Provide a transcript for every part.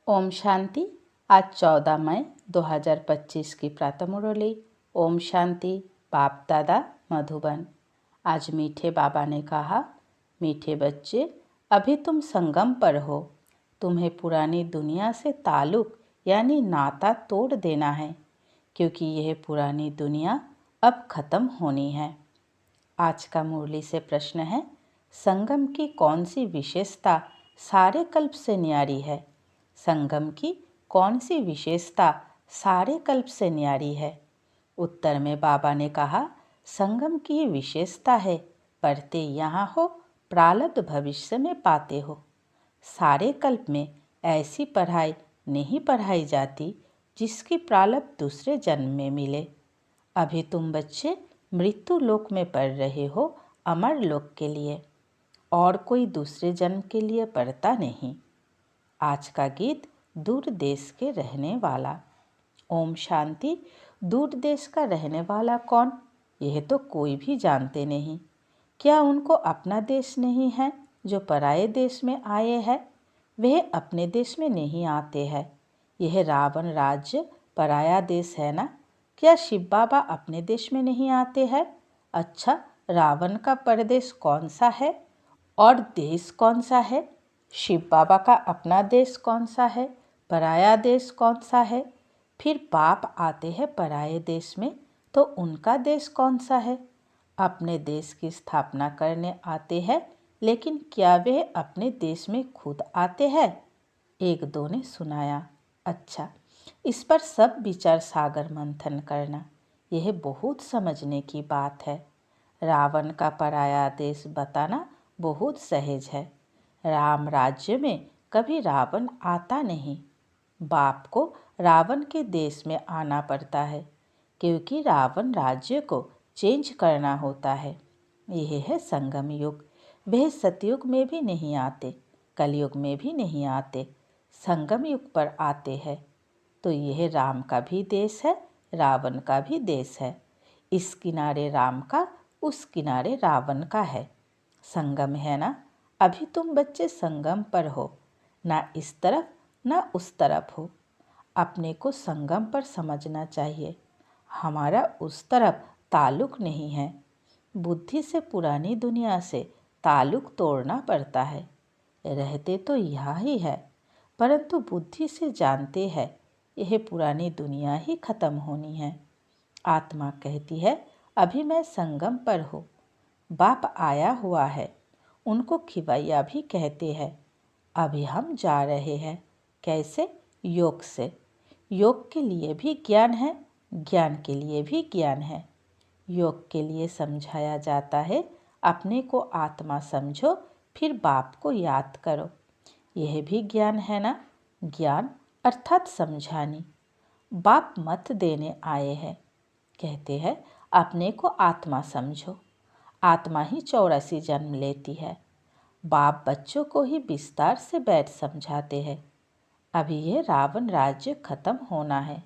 ओम शांति। आज 14 मई 2025 की प्रातः मुरली। ओम शांति। बाप दादा मधुबन। आज मीठे बाबा ने कहा, मीठे बच्चे, अभी तुम संगम पर हो। तुम्हें पुरानी दुनिया से ताल्लुक यानी नाता तोड़ देना है, क्योंकि यह पुरानी दुनिया अब खत्म होनी है। आज का मुरली से प्रश्न है, संगम की कौन सी विशेषता सारे कल्प से न्यारी है? संगम की कौन सी विशेषता सारे कल्प से न्यारी है? उत्तर में बाबा ने कहा, संगम की विशेषता है, पढ़ते यहाँ हो, प्रारब्ध भविष्य में पाते हो। सारे कल्प में ऐसी पढ़ाई नहीं पढ़ाई जाती जिसकी प्रारब्ध दूसरे जन्म में मिले। अभी तुम बच्चे मृत्यु लोक में पढ़ रहे हो, अमर लोक के लिए, और कोई दूसरे जन्म के लिए पढ़ता नहीं। आज का गीत दूर देश के रहने वाला। ओम शांति। दूर देश का रहने वाला कौन? यह तो कोई भी जानते नहीं। क्या उनको अपना देश नहीं है? जो पराये देश में आए हैं वह अपने देश में नहीं आते हैं। यह रावण राज्य पराया देश है ना? क्या शिव बाबा अपने देश में नहीं आते हैं? अच्छा, रावण का परदेश कौन सा है और देश कौन सा है? शिव बाबा का अपना देश कौन सा है? पराया देश कौन सा है? फिर बाप आते हैं पराये देश में, तो उनका देश कौन सा है? अपने देश की स्थापना करने आते हैं, लेकिन क्या वे अपने देश में खुद आते हैं? एक दो ने सुनाया। अच्छा, इस पर सब विचार सागर मंथन करना, यह बहुत समझने की बात है। रावण का पराया देश बताना बहुत सहज है। राम राज्य में कभी रावण आता नहीं। बाप को रावण के देश में आना पड़ता है, क्योंकि रावण राज्य को चेंज करना होता है। यह है संगम युग। वह सतयुग में भी नहीं आते, कलयुग में भी नहीं आते, संगम युग पर आते हैं। तो यह राम का भी देश है, रावण का भी देश है। इस किनारे राम का, उस किनारे रावण का है। संगम है ना? अभी तुम बच्चे संगम पर हो, ना इस तरफ ना उस तरफ हो। अपने को संगम पर समझना चाहिए। हमारा उस तरफ ताल्लुक नहीं है। बुद्धि से पुरानी दुनिया से ताल्लुक तोड़ना पड़ता है। रहते तो यहाँ ही है, परंतु बुद्धि से जानते हैं यह पुरानी दुनिया ही खत्म होनी है। आत्मा कहती है, अभी मैं संगम पर हूँ। बाप आया हुआ है, उनको खिवैया भी कहते हैं। अभी हम जा रहे हैं। कैसे? योग से। योग के लिए भी ज्ञान है, ज्ञान के लिए भी ज्ञान है। योग के लिए समझाया जाता है, अपने को आत्मा समझो, फिर बाप को याद करो। यह भी ज्ञान है ना? ज्ञान अर्थात समझानी। बाप मत देने आए हैं। कहते हैं, अपने को आत्मा समझो। आत्मा ही 84 जन्म लेती है। बाप बच्चों को ही विस्तार से बैठ समझाते हैं। अभी यह रावण राज्य खत्म होना है।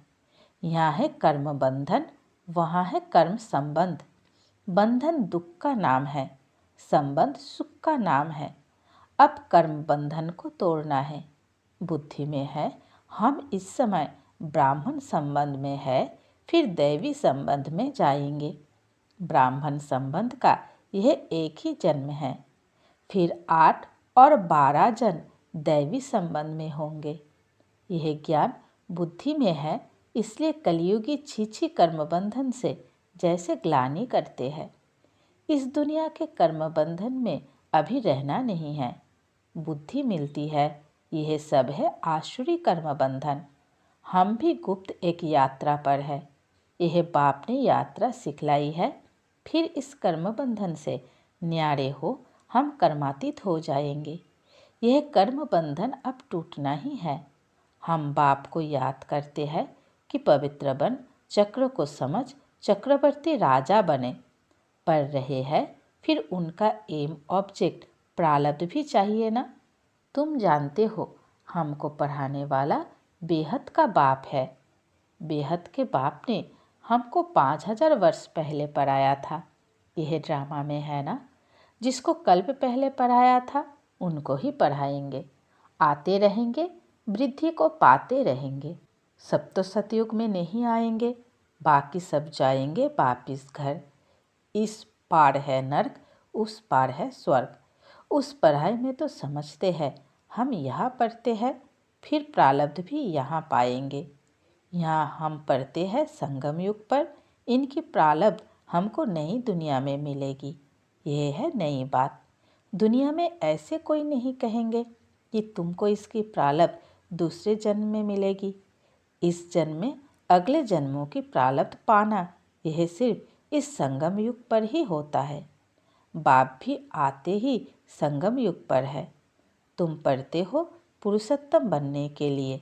यहाँ है कर्म बंधन, वहाँ है कर्म संबंध। बंधन दुख का नाम है, संबंध सुख का नाम है। अब कर्म बंधन को तोड़ना है। बुद्धि में है, हम इस समय ब्राह्मण संबंध में है, फिर दैवी संबंध में जाएंगे। ब्राह्मण संबंध का यह एक ही जन्म है, फिर 8 और 12 जन्म दैवी संबंध में होंगे। यह ज्ञान बुद्धि में है, इसलिए कलियुगी छीछी कर्म बंधन से जैसे ग्लानि करते हैं। इस दुनिया के कर्म बंधन में अभी रहना नहीं है। बुद्धि मिलती है, यह सब है आसुरी कर्म बंधन। हम भी गुप्त एक यात्रा पर है। यह बाप ने यात्रा सिखलाई है। फिर इस कर्म बंधन से न्यारे हो, हम कर्मातीत हो जाएंगे। यह कर्म बंधन अब टूटना ही है। हम बाप को याद करते हैं कि पवित्र बन, चक्र को समझ, चक्रवर्ती राजा बने। पढ़ रहे हैं, फिर उनका एम ऑब्जेक्ट प्रारब्ध भी चाहिए ना? तुम जानते हो, हमको पढ़ाने वाला बेहद का बाप है। बेहद के बाप ने हमको 5000 वर्ष पहले पढ़ाया था। यह ड्रामा में है ना? जिसको कल्प पहले पढ़ाया था उनको ही पढ़ाएंगे। आते रहेंगे, वृद्धि को पाते रहेंगे। सब तो सतयुग में नहीं आएंगे, बाकी सब जाएंगे वापिस घर। इस पार है नर्क, उस पार है स्वर्ग। उस पढ़ाई में तो समझते हैं हम यहाँ पढ़ते हैं, फिर प्रारब्ध भी यहाँ पाएंगे। यहाँ हम पढ़ते हैं संगम युग पर, इनकी प्रारब्ध हमको नई दुनिया में मिलेगी। यह है नई बात। दुनिया में ऐसे कोई नहीं कहेंगे कि तुमको इसकी प्रारब्ध दूसरे जन्म में मिलेगी। इस जन्म में अगले जन्मों की प्रारब्ध पाना, यह सिर्फ इस संगम युग पर ही होता है। बाप भी आते ही संगम युग पर है। तुम पढ़ते हो पुरुषोत्तम बनने के लिए।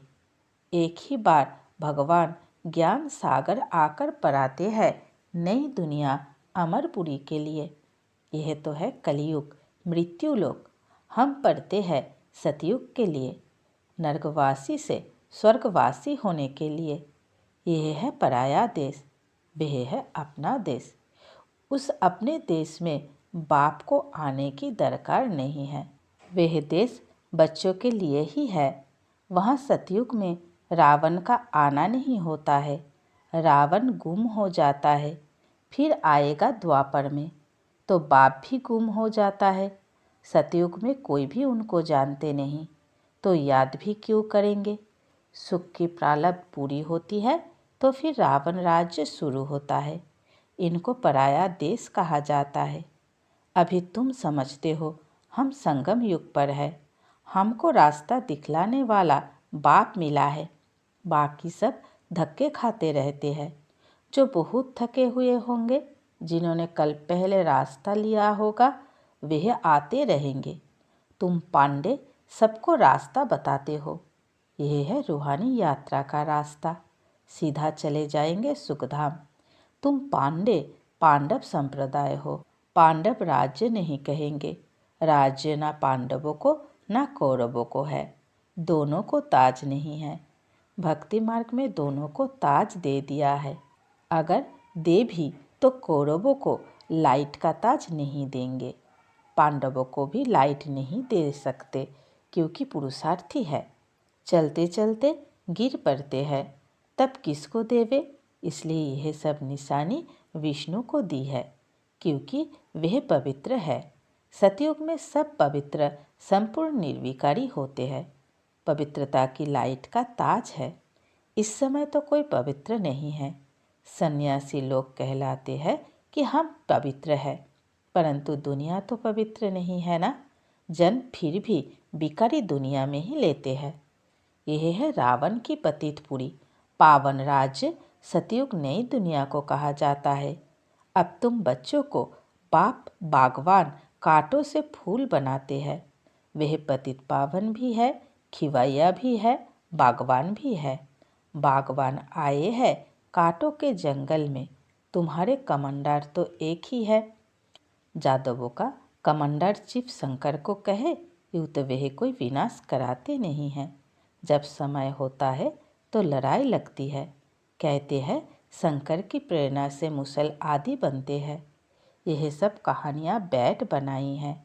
एक ही बार भगवान ज्ञान सागर आकर पढ़ाते हैं नई दुनिया अमरपुरी के लिए। यह तो है कलयुग, मृत्यु लोक। हम पढ़ते हैं सतयुग के लिए, नरकवासी से स्वर्गवासी होने के लिए। यह है पराया देश, वह है अपना देश। उस अपने देश में बाप को आने की दरकार नहीं है। वह देश बच्चों के लिए ही है। वहाँ सतयुग में रावण का आना नहीं होता है। रावण गुम हो जाता है, फिर आएगा द्वापर में तो बाप भी गुम हो जाता है। सतयुग में कोई भी उनको जानते नहीं, तो याद भी क्यों करेंगे। सुख की प्रारब्ध पूरी होती है तो फिर रावण राज्य शुरू होता है। इनको पराया देश कहा जाता है। अभी तुम समझते हो हम संगम युग पर है। हमको रास्ता दिखलाने वाला बाप मिला है। बाकी सब धक्के खाते रहते हैं। जो बहुत थके हुए होंगे, जिन्होंने कल पहले रास्ता लिया होगा, वह आते रहेंगे। तुम पांडे सबको रास्ता बताते हो। यह है रूहानी यात्रा का रास्ता। सीधा चले जाएंगे सुखधाम। तुम पांडे पांडव संप्रदाय हो। पांडव राज्य नहीं कहेंगे। राज्य ना पांडवों को ना कौरवों को है। दोनों को ताज नहीं है। भक्ति मार्ग में दोनों को ताज दे दिया है। अगर दे भी तो कौरवों को लाइट का ताज नहीं देंगे। पांडवों को भी लाइट नहीं दे सकते, क्योंकि पुरुषार्थी है। चलते चलते गिर पड़ते हैं, तब किसको देवे। इसलिए यह सब निशानी विष्णु को दी है, क्योंकि वह पवित्र है। सतयुग में सब पवित्र संपूर्ण निर्विकारी होते हैं। पवित्रता की लाइट का ताज है। इस समय तो कोई पवित्र नहीं है। सन्यासी लोग कहलाते हैं कि हम पवित्र हैं, परंतु दुनिया तो पवित्र नहीं है ना। जन फिर भी बिकारी दुनिया में ही लेते हैं। यह है रावण की पतितपुरी। पावन राज्य सतयुग नई दुनिया को कहा जाता है। अब तुम बच्चों को बाप बागवान कांटों से फूल बनाते हैं। वह पतित पावन भी है, खिवैया भी है, बागवान भी है। बागवान आए हैं कांटों के जंगल में। तुम्हारे कमांडर तो एक ही है। जादवों का कमांडर चिफ शंकर को कहे, यूँ तो वह कोई विनाश कराते नहीं हैं। जब समय होता है तो लड़ाई लगती है। कहते हैं शंकर की प्रेरणा से मुसल आदि बनते हैं। यह सब कहानियाँ बैठ बनाई हैं।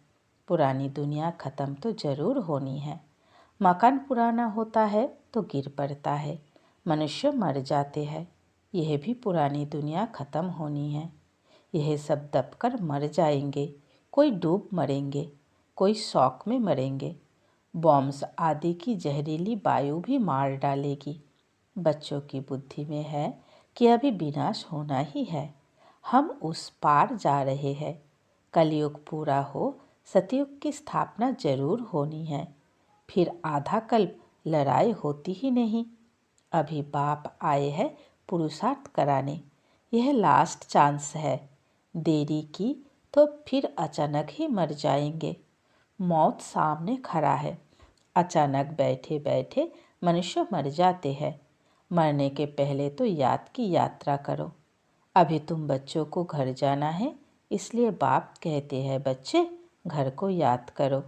पुरानी दुनिया ख़त्म तो ज़रूर होनी है। मकान पुराना होता है तो गिर पड़ता है, मनुष्य मर जाते हैं। यह भी पुरानी दुनिया ख़त्म होनी है। यह सब दबकर मर जाएंगे। कोई डूब मरेंगे, कोई शौक में मरेंगे। बॉम्ब्स आदि की जहरीली वायु भी मार डालेगी। बच्चों की बुद्धि में है कि अभी विनाश होना ही है। हम उस पार जा रहे हैं। कलयुग पूरा हो, सतयुग की स्थापना जरूर होनी है। फिर आधा कल्प लड़ाई होती ही नहीं। अभी बाप आए हैं पुरुषार्थ कराने। यह लास्ट चांस है। देरी की तो फिर अचानक ही मर जाएंगे। मौत सामने खड़ा है। अचानक बैठे बैठे मनुष्य मर जाते हैं। मरने के पहले तो याद की यात्रा करो। अभी तुम बच्चों को घर जाना है, इसलिए बाप कहते हैं बच्चे घर को याद करो।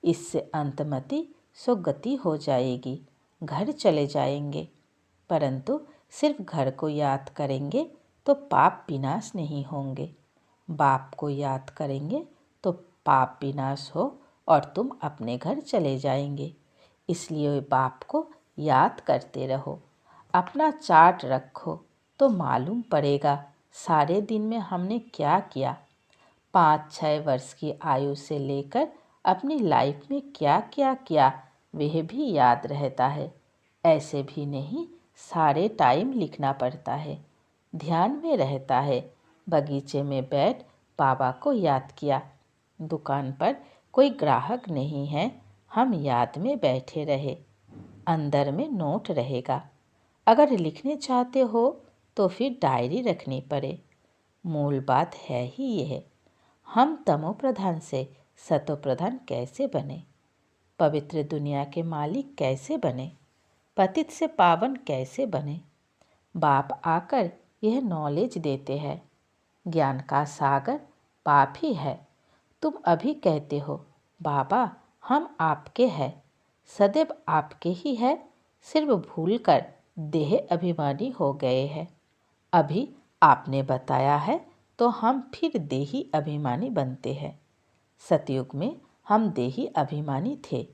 इससे अंतमति सो गति हो जाएगी, घर चले जाएंगे। परंतु सिर्फ घर को याद करेंगे तो पाप विनाश नहीं होंगे। बाप को याद करेंगे तो पाप विनाश हो और तुम अपने घर चले जाएंगे। इसलिए बाप को याद करते रहो। अपना चार्ट रखो तो मालूम पड़ेगा सारे दिन में हमने क्या किया। 5-6 वर्ष की आयु से लेकर अपनी लाइफ में क्या क्या किया वह भी याद रहता है। ऐसे भी नहीं, सारे टाइम लिखना पड़ता है। ध्यान में रहता है। बगीचे में बैठ बाबा को याद किया। दुकान पर कोई ग्राहक नहीं है, हम याद में बैठे रहे। अंदर में नोट रहेगा। अगर लिखने चाहते हो तो फिर डायरी रखनी पड़े। मूल बात है ही यह, हम तमो प्रधान से सतो प्रधान कैसे बने, पवित्र दुनिया के मालिक कैसे बने, पतित से पावन कैसे बने। बाप आकर यह नॉलेज देते हैं। ज्ञान का सागर बाप ही है। तुम अभी कहते हो बाबा हम आपके हैं, सदैव आपके ही है, सिर्फ भूलकर देह अभिमानी हो गए हैं। अभी आपने बताया है तो हम फिर देही अभिमानी बनते हैं। सतयुग में हम देही अभिमानी थे।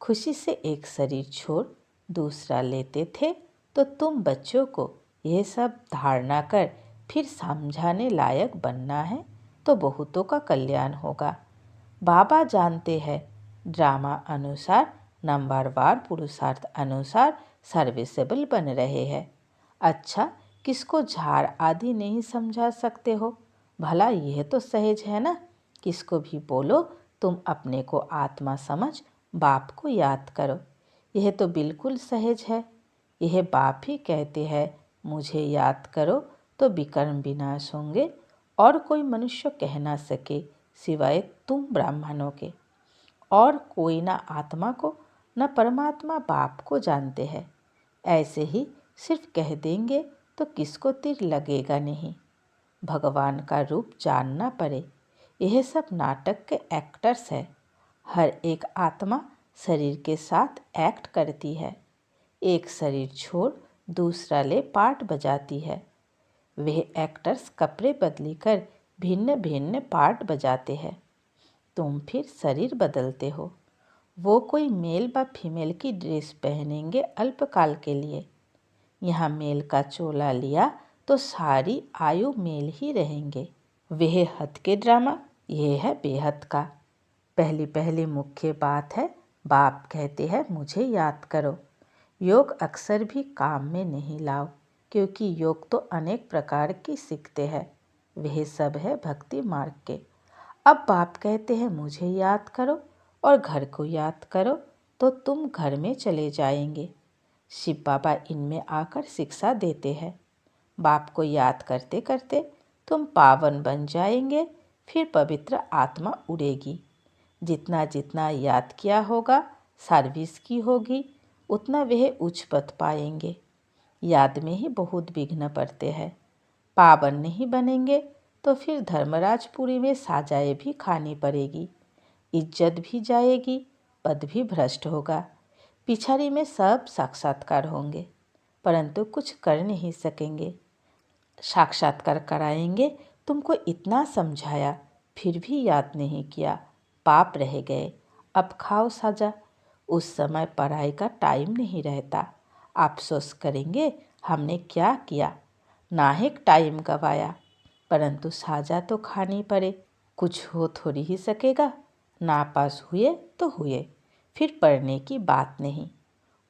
खुशी से एक शरीर छोड़ दूसरा लेते थे, तो तुम बच्चों को यह सब धारणा कर फिर समझाने लायक बनना है तो बहुतों का कल्याण होगा। बाबा जानते हैं ड्रामा अनुसार नंबरवार पुरुषार्थ अनुसार सर्विसेबल बन रहे हैं। अच्छा, किसको झाड़ आदि नहीं समझा सकते हो? भला यह तो सहज है ना। किसको भी बोलो तुम अपने को आत्मा समझ बाप को याद करो, यह तो बिल्कुल सहज है। यह बाप ही कहते हैं मुझे याद करो तो विकर्म विनाश होंगे और कोई मनुष्य कह ना सके सिवाय तुम ब्राह्मणों के। और कोई ना आत्मा को न परमात्मा बाप को जानते हैं। ऐसे ही सिर्फ कह देंगे तो किसको तीर लगेगा नहीं। भगवान का रूप जानना पड़े। यह सब नाटक के एक्टर्स है। हर एक आत्मा शरीर के साथ एक्ट करती है। एक शरीर छोड़ दूसरा ले पार्ट बजाती है। वह एक्टर्स कपड़े बदली कर भिन्न भिन्न पार्ट बजाते हैं। तुम फिर शरीर बदलते हो। वो कोई मेल व फीमेल की ड्रेस पहनेंगे अल्पकाल के लिए। यहाँ मेल का चोला लिया तो सारी आयु मेल ही रहेंगे। वह हद के ड्रामा, यह है बेहद का। पहली पहली मुख्य बात है बाप कहते हैं मुझे याद करो। योग अक्सर भी काम में नहीं लाओ, क्योंकि योग तो अनेक प्रकार की सीखते हैं। वह सब है भक्ति मार्ग के। अब बाप कहते हैं मुझे याद करो और घर को याद करो, तो तुम घर में चले जाएंगे। शिव बाबा इनमें आकर शिक्षा देते हैं। बाप को याद करते करते तुम पावन बन जाएंगे, फिर पवित्र आत्मा उड़ेगी। जितना जितना याद किया होगा, सर्विस की होगी, उतना वह उच्च पद पाएंगे। याद में ही बहुत विघ्न पड़ते हैं। पावन नहीं बनेंगे तो फिर धर्मराजपुरी में साजाएं भी खानी पड़ेगी, इज्जत भी जाएगी, पद भी भ्रष्ट होगा। पिछाड़ी में सब साक्षात्कार होंगे, परंतु कुछ कर नहीं सकेंगे। साक्षात्कार कराएंगे, तुमको इतना समझाया फिर भी याद नहीं किया, पाप रह गए, अब खाओ सजा। उस समय पढ़ाई का टाइम नहीं रहता। अफसोस करेंगे हमने क्या किया, नाहिक टाइम गवाया। परंतु साजा तो खानी पड़े, कुछ हो थोड़ी ही सकेगा। नापास हुए तो हुए, फिर पढ़ने की बात नहीं।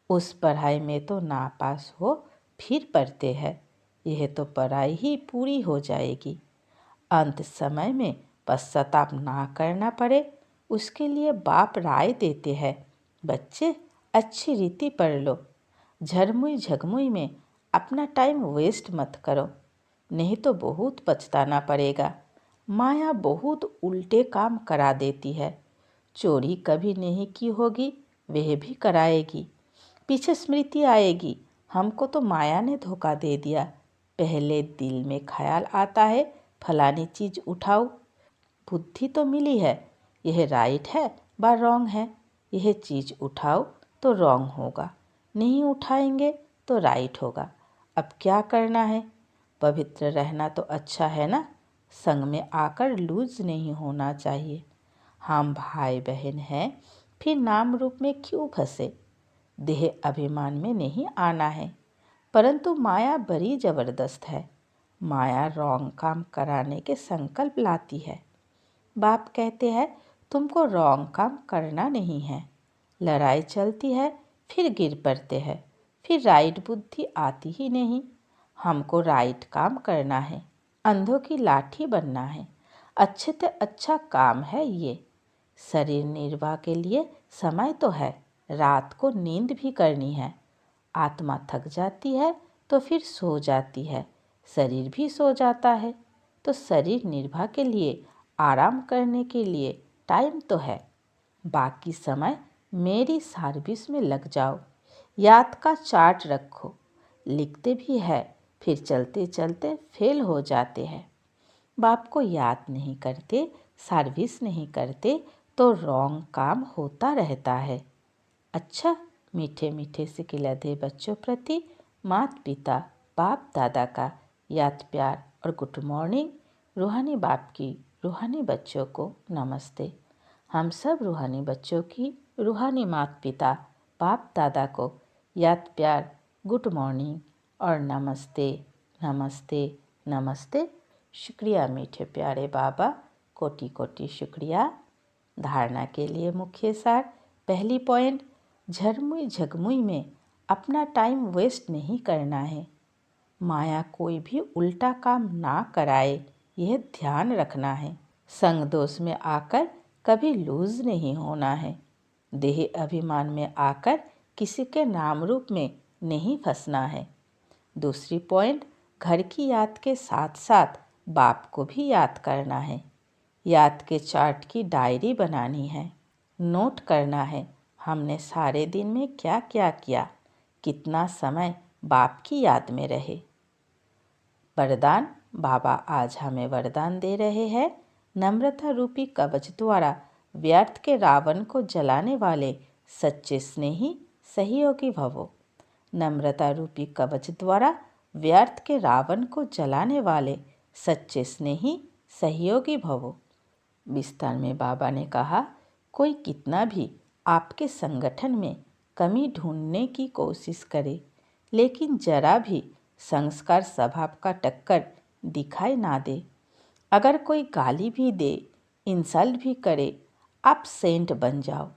उस पढ़ाई में तो नापास हो फिर पढ़ते हैं, यह तो पढ़ाई ही पूरी हो जाएगी। अंत समय में पश्चाताप ना करना पड़े, उसके लिए बाप राय देते हैं बच्चे अच्छी रीति पढ़ लो। झरमुई झगमुई में अपना टाइम वेस्ट मत करो, नहीं तो बहुत पछताना पड़ेगा। माया बहुत उल्टे काम करा देती है। चोरी कभी नहीं की होगी, वह भी कराएगी। पीछे स्मृति आएगी, हमको तो माया ने धोखा दे दिया। पहले दिल में ख्याल आता है फलानी चीज़ उठाओ। बुद्धि तो मिली है, यह राइट है व रॉन्ग है। यह चीज़ उठाओ तो रॉन्ग होगा, नहीं उठाएंगे तो राइट होगा। अब क्या करना है? पवित्र रहना तो अच्छा है ना। संग में आकर लूज नहीं होना चाहिए। हम भाई बहन हैं, फिर नाम रूप में क्यों फंसे? देह अभिमान में नहीं आना है। परंतु माया बड़ी जबरदस्त है। माया रॉन्ग काम कराने के संकल्प लाती है। बाप कहते हैं तुमको रॉन्ग काम करना नहीं है। लड़ाई चलती है, फिर गिर पड़ते हैं, फिर राइट बुद्धि आती ही नहीं। हमको राइट काम करना है, अंधों की लाठी बनना है। अच्छे से अच्छा काम है ये। शरीर निर्वाह के लिए समय तो है, रात को नींद भी करनी है। आत्मा थक जाती है तो फिर सो जाती है, शरीर भी सो जाता है। तो शरीर निर्वाह के लिए, आराम करने के लिए टाइम तो है। बाकी समय मेरी सर्विस में लग जाओ। याद का चार्ट रखो। लिखते भी है, फिर चलते चलते फेल हो जाते हैं। बाप को याद नहीं करते, सर्विस नहीं करते तो रॉन्ग काम होता रहता है। अच्छा, मीठे मीठे से खिलते बच्चों प्रति माता पिता बाप दादा का याद प्यार और गुड मॉर्निंग। रूहानी बाप की रूहानी बच्चों को नमस्ते। हम सब रूहानी बच्चों की रूहानी माता पिता बाप दादा को याद प्यार, गुड मॉर्निंग और नमस्ते नमस्ते नमस्ते। शुक्रिया मीठे प्यारे बाबा, कोटि कोटि शुक्रिया। धारणा के लिए मुख्य सार। पहली पॉइंट, झरमुई झगमुई में अपना टाइम वेस्ट नहीं करना है। माया कोई भी उल्टा काम ना कराए, यह ध्यान रखना है। संग दोष में आकर कभी लूज नहीं होना है। देह अभिमान में आकर किसी के नाम रूप में नहीं फंसना है। दूसरी पॉइंट, घर की याद के साथ साथ बाप को भी याद करना है। याद के चार्ट की डायरी बनानी है। नोट करना है हमने सारे दिन में क्या क्या किया, कितना समय बाप की याद में रहे। वरदान, बाबा आज हमें वरदान दे रहे हैं। नम्रता रूपी कवच द्वारा व्यर्थ के रावण को जलाने वाले सच्चे स्नेही सहयोगी भवो। नम्रता रूपी कवच द्वारा व्यर्थ के रावण को जलाने वाले सच्चे स्नेही सहयोगी भवो। विस्तार में बाबा ने कहा, कोई कितना भी आपके संगठन में कमी ढूंढने की कोशिश करे, लेकिन जरा भी संस्कार स्वभाव का टक्कर दिखाई ना दे। अगर कोई गाली भी दे, इंसल्ट भी करे, आप सेंट बन जाओ।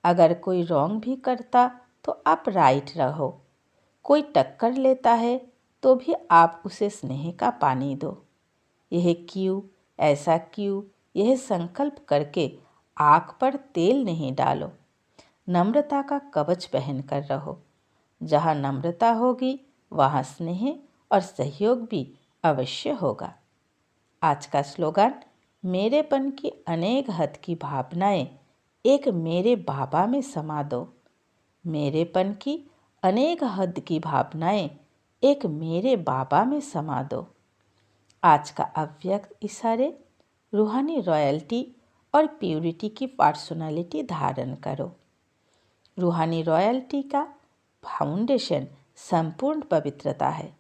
अगर कोई रॉन्ग भी करता तो आप राइट रहो। कोई टक्कर लेता है तो भी आप उसे स्नेह का पानी दो। यह क्यों, ऐसा क्यों, यह संकल्प करके आँख पर तेल नहीं डालो। नम्रता का कवच पहनकर रहो। जहाँ नम्रता होगी वहाँ स्नेह और सहयोग भी अवश्य होगा। आज का स्लोगन, मेरेपन की अनेक हद की भावनाएं एक मेरे बाबा में समा दो। मेरेपन की अनेक हद की भावनाएं एक मेरे बाबा में समा दो। आज का अव्यक्त इशारे, रूहानी रॉयल्टी और प्यूरिटी की पर्सनालिटी धारण करो। रूहानी रॉयल्टी का फाउंडेशन संपूर्ण पवित्रता है।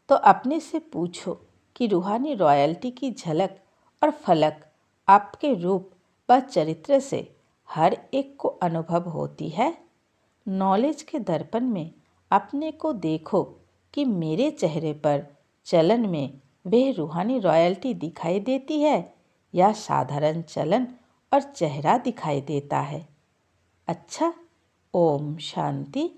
तो अपने से पूछो कि रूहानी रॉयल्टी की झलक और फलक आपके रूप व चरित्र से हर एक को अनुभव होती है। नॉलेज के दर्पण में अपने को देखो कि मेरे चेहरे पर चलन में वह रूहानी रॉयल्टी दिखाई देती है या साधारण चलन और चेहरा दिखाई देता है। अच्छा, ओम शांति।